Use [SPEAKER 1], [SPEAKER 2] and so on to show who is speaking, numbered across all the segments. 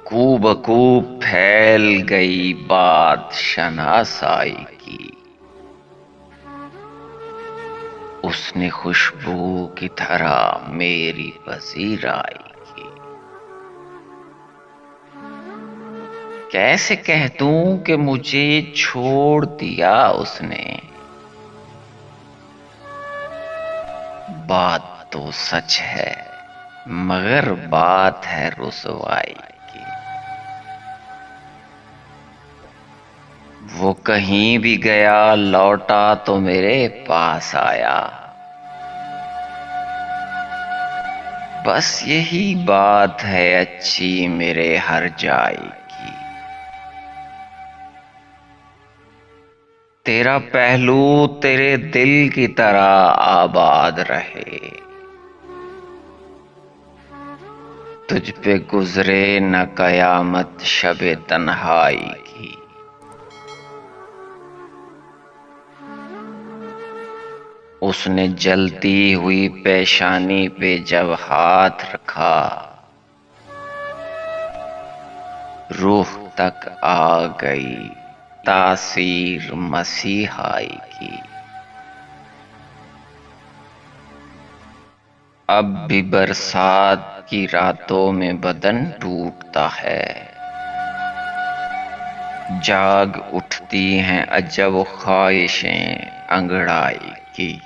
[SPEAKER 1] کو بکو پھیل گئی بات شناسائی کی، اس نے خوشبو کی طرح میری پذیرائی کی۔ کیسے کہہ دوں کہ مجھے چھوڑ دیا اس نے، بات تو سچ ہے مگر بات ہے رسوائی کی۔ وہ کہیں بھی گیا لوٹا تو میرے پاس آیا، بس یہی بات ہے اچھی میرے ہر جائی کی۔ تیرا پہلو تیرے دل کی طرح آباد رہے، تجھ پہ گزرے نہ قیامت شب تنہائی کی۔ اس نے جلتی ہوئی پیشانی پہ جب ہاتھ رکھا، روح تک آ گئی تاثیر مسیحائی کی۔ اب بھی برسات کی راتوں میں بدن ٹوٹتا ہے، جاگ اٹھتی ہیں عجب خواہشیں انگڑائی کی۔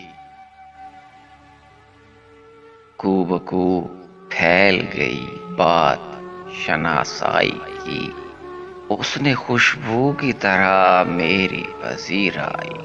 [SPEAKER 1] کو بکو پھیل گئی بات شناسائی کی، اس نے خوشبو کی طرح میری پذیرائی